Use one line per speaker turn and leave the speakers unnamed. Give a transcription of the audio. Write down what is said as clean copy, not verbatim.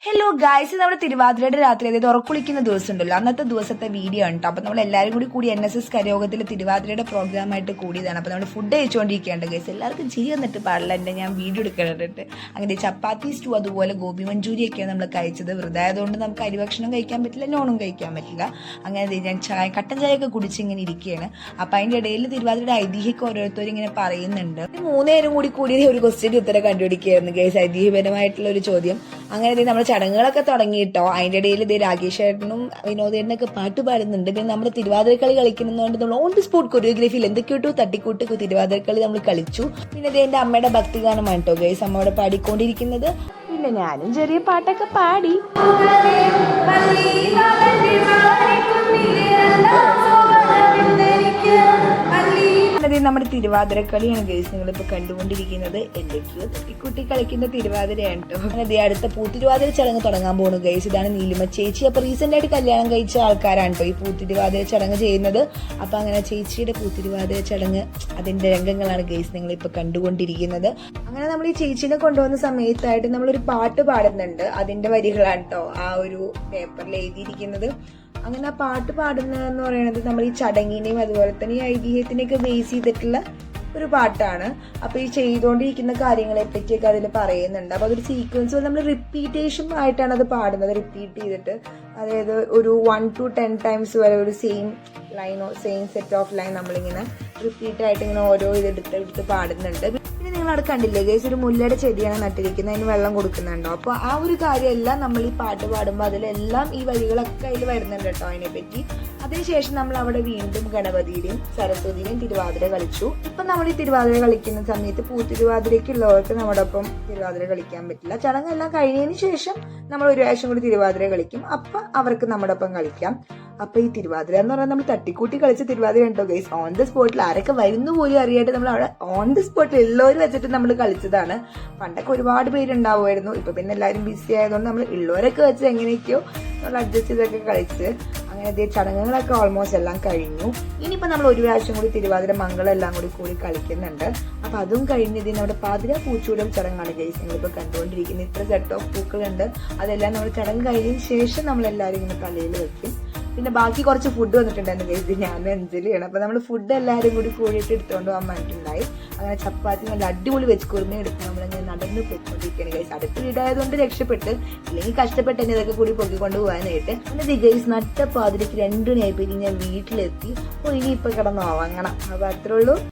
Hello guys, ഇത് നമ്മുടെ തിരുവാതിരയുടെ രാത്രി, അതായത് ഉറക്കുളിക്കുന്ന ദിവസം ഉണ്ടല്ലോ, അന്നത്തെ ദിവസത്തെ വീഡിയോ ആണ് കേട്ടോ. അപ്പൊ നമ്മൾ എല്ലാവരും കൂടി NSS കരയോഗത്തിൽ തിരുവാതിരയുടെ പ്രോഗ്രാമായിട്ട് കൂടിയതാണ്. അപ്പൊ നമ്മൾ ഫുഡ് കഴിച്ചുകൊണ്ടിരിക്കുകയാണ് ഗൈസ്. എല്ലാവർക്കും ചിരി വന്നിട്ട് പാടില്ല, എന്റെ ഞാൻ വീഡിയോ എടുക്കാനായിട്ട്. അങ്ങനെ ചപ്പാത്തി സ്റ്റൂ, അതുപോലെ ഗോബി മഞ്ചൂരി ഒക്കെയാണ് നമ്മൾ കഴിച്ചത്. വൃതായതുകൊണ്ട് നമുക്ക് അരിഭക്ഷണം കഴിക്കാൻ പറ്റില്ല, നോണും കഴിക്കാൻ പറ്റില്ല. അങ്ങനെ ഞാൻ കട്ടൻ ചായയൊക്കെ കുടിച്ച് ഇങ്ങനെ ഇരിക്കുകയാണ്. അപ്പൊ അതിന്റെ ഇടയിൽ തിരുവാതിരയുടെ ഐതിഹ്യമൊക്കെ ഓരോരുത്തരും ഇങ്ങനെ പറയുന്നുണ്ട്. 3 നേരം കൂടി ഒരു ക്വസ്റ്റ്യൻ ഉത്തരം കണ്ടുപിടിക്കുകയായിരുന്നു ഗൈസ്, ഐതിഹ്യപരമായിട്ടുള്ള ഒരു ചോദ്യം. അങ്ങനെ നമ്മൾ ചടങ്ങുകളൊക്കെ തുടങ്ങിയിട്ടോ. അതിന്റെ ഇടയിൽ രാകേഷ് ഏട്ടനും വിനോദേട്ടനൊക്കെ പാട്ട് പാടുന്നുണ്ട്. പിന്നെ നമ്മൾ തിരുവാതിരക്കളി കളിക്കുന്നതുകൊണ്ട് നമ്മൾ ഓൺ ദി സ്പോട്ട് കൊറിയോഗ്രാഫിയിൽ എന്തൊക്കെയോ തട്ടിക്കൂട്ട് തിരുവാതിരക്കളി നമ്മൾ കളിച്ചു. പിന്നെ എന്റെ അമ്മയുടെ ഭക്തിഗാനമാണ് കേട്ടോ ഗൈസ് അമ്മ അവിടെ പാടിക്കൊണ്ടിരിക്കുന്നത്. പിന്നെ ഞാനും ചെറിയ പാട്ടൊക്കെ പാടി. നമ്മുടെ തിരുവാതിരക്കളിയാണ് ഗൈസ് നിങ്ങളിപ്പോ കണ്ടുകൊണ്ടിരിക്കുന്നത്. എന്തൊക്കെയോ തട്ടിക്കുട്ടി കളിക്കുന്ന തിരുവാതിരയാണ് കേട്ടോ. അങ്ങനെ അടുത്ത പൂത്തിരുവാതിര ചടങ്ങ് തുടങ്ങാൻ പോകുന്നു ഗൈസ്. ഇതാണ് നീലിമ ചേച്ചി. അപ്പൊ റീസെന്റ് ആയിട്ട് കല്യാണം കഴിച്ച ആൾക്കാരാണ് കേട്ടോ ഈ പൂത്തിരുവാതിര ചടങ്ങ് ചെയ്യുന്നത്. അപ്പൊ അങ്ങനെ ചേച്ചിയുടെ പൂത്തിരുവാതിര ചടങ്ങ് അതിന്റെ രംഗങ്ങളാണ് ഗൈസ് നിങ്ങളിപ്പോ കണ്ടുകൊണ്ടിരിക്കുന്നത്. അങ്ങനെ നമ്മൾ ഈ ചേച്ചിനെ കൊണ്ടുവന്ന സമയത്തായിട്ട് നമ്മളൊരു പാട്ട് പാടുന്നുണ്ട്. അതിന്റെ വരികളാണ് കേട്ടോ ആ ഒരു പേപ്പറിൽ എഴുതിയിരിക്കുന്നത്. അങ്ങനെ ആ പാട്ട് പാടുന്നതെന്ന് പറയുന്നത് നമ്മൾ ഈ ചടങ്ങിനെയും അതുപോലെ തന്നെ ഈ ഐതിഹ്യത്തിനെയൊക്കെ ബേസ് ചെയ്തിട്ടുള്ള ഒരു പാട്ടാണ്. അപ്പൊ ഈ ചെയ്തുകൊണ്ടിരിക്കുന്ന കാര്യങ്ങളെ പറ്റിയൊക്കെ അതിൽ പറയുന്നുണ്ട്. അപ്പൊ അതൊരു സീക്വൻസ് നമ്മൾ റിപ്പീറ്റേഷൻ ആയിട്ടാണ് അത് പാടുന്നത്, റിപ്പീറ്റ് ചെയ്തിട്ട്. അതായത് ഒരു 1 to 10 times വരെ ഒരു സെയിം ലൈനോ സെയിം സെറ്റ് ഓഫ് ലൈൻ നമ്മളിങ്ങനെ റിപ്പീറ്റ് ആയിട്ട് ഇങ്ങനെ ഓരോ ഇതെടുത്ത് പാടുന്നുണ്ട്. പിന്നെ നിങ്ങൾ അവിടെ കണ്ടില്ലേ ഗൈസ്, ഒരു മുല്ലയുടെ ചെടിയാണ് നട്ടിരിക്കുന്നത്, അതിന് വെള്ളം കൊടുക്കുന്നുണ്ടോ. അപ്പൊ ആ ഒരു കാര്യമെല്ലാം നമ്മൾ ഈ പാട്ട് പാടുമ്പോൾ അതിലെല്ലാം ഈ വരികളൊക്കെ അതിൽ വരുന്നുണ്ട് കേട്ടോ അതിനെപ്പറ്റി. അതിനുശേഷം നമ്മൾ അവിടെ വീണ്ടും ഗണപതിയുടെയും സരസ്വതിയുടെയും തിരുവാതിര കളിച്ചു. ഇപ്പൊ നമ്മൾ ഈ തിരുവാതിര കളിക്കുന്ന സമയത്ത് പൂത്തിരുവാതിരയ്ക്കുള്ളവർക്ക് നമ്മുടെ ഒപ്പം തിരുവാതിര കളിക്കാൻ പറ്റില്ല. ചടങ്ങെല്ലാം കഴിഞ്ഞതിന് ശേഷം നമ്മൾ ഒരു പ്രാവശ്യം കൂടി തിരുവാതിര കളിക്കും. അപ്പൊ അവർക്ക് നമ്മുടെ ഒപ്പം കളിക്കാം. അപ്പൊ ഈ തിരുവാതിര എന്ന് പറഞ്ഞാൽ നമ്മൾ തട്ടിക്കൂട്ടി കളിച്ച തിരുവാതിര ഉണ്ടോ ഗൈസ്. ഓൺ ദി സ്പോട്ടിൽ ആരൊക്കെ വരുന്നു പോലും അറിയാട്ട് നമ്മൾ അവിടെ ഓൺ ദി സ്പോട്ടിൽ ഉള്ളവർ വെച്ചിട്ട് നമ്മൾ കളിച്ചതാണ്. പണ്ടൊക്കെ ഒരുപാട് പേരുണ്ടാവുമായിരുന്നു. ഇപ്പൊ പിന്നെ എല്ലാവരും ബിസി ആയതുകൊണ്ട് നമ്മൾ ഉള്ളവരൊക്കെ വെച്ച് എങ്ങനെയൊക്കെയോ നമ്മൾ അഡ്ജസ്റ്റ് ചെയ്തൊക്കെ കളിച്ച് അങ്ങനെ ചടങ്ങുകളൊക്കെ ഓൾമോസ്റ്റ് എല്ലാം കഴിഞ്ഞു. ഇനിയിപ്പോ നമ്മൾ ഒരു പ്രാവശ്യം കൂടി തിരുവാതിര മംഗളം എല്ലാം കൂടി കളിക്കുന്നുണ്ട്. അപ്പൊ അതും കഴിഞ്ഞത് നമ്മുടെ പാതിര പൂച്ചൂടം ചടങ്ങാണ് ഗൈസ് നിങ്ങളിപ്പോ കണ്ടുകൊണ്ടിരിക്കുന്നത്. ഇത്ര സെറ്റ് ഓഫ് പൂക്കളുണ്ട്. അതെല്ലാം നമ്മൾ ചടങ്ങ് കഴിഞ്ഞതിന് ശേഷം നമ്മൾ എല്ലാവരും ഇങ്ങനെ തലയിൽ വെക്കും. പിന്നെ ബാക്കി കുറച്ച് ഫുഡ് വന്നിട്ടുണ്ടായിരുന്നു ഗൈസ്, ഞാനും അഞ്ജലിയാണ്. അപ്പൊ നമ്മൾ ഫുഡ് എല്ലാവരും കൂടിയിട്ട് എടുത്തുകൊണ്ട് പോകാൻ പറഞ്ഞിട്ടുണ്ടായി. അങ്ങനെ ചപ്പാത്തി നല്ല അടിപൊളി വെച്ച് കുറുമ എടുത്ത് നമ്മളിങ്ങനെ നടന്ന് പൊയ്ക്കൊണ്ടിരിക്കുകയാണ് ഗൈസ്. അടുത്ത വീടായതുകൊണ്ട് രക്ഷപ്പെട്ട്, അല്ലെങ്കിൽ കഷ്ടപ്പെട്ട് തന്നെ ഇതൊക്കെ കൂടി പൊക്കിക്കൊണ്ട് പോകാനായിട്ട്. എന്നിട്ട് ഗൈസ് നട്ട പാതിരയ്ക്ക് 2 മണിയായപ്പോഴേക്കും ഞാൻ വീട്ടിലെത്തി. ഇനിയിപ്പൊ കിടന്ന് ഉറങ്ങണം. അപ്പൊ അത്രേ ഉള്ളൂ.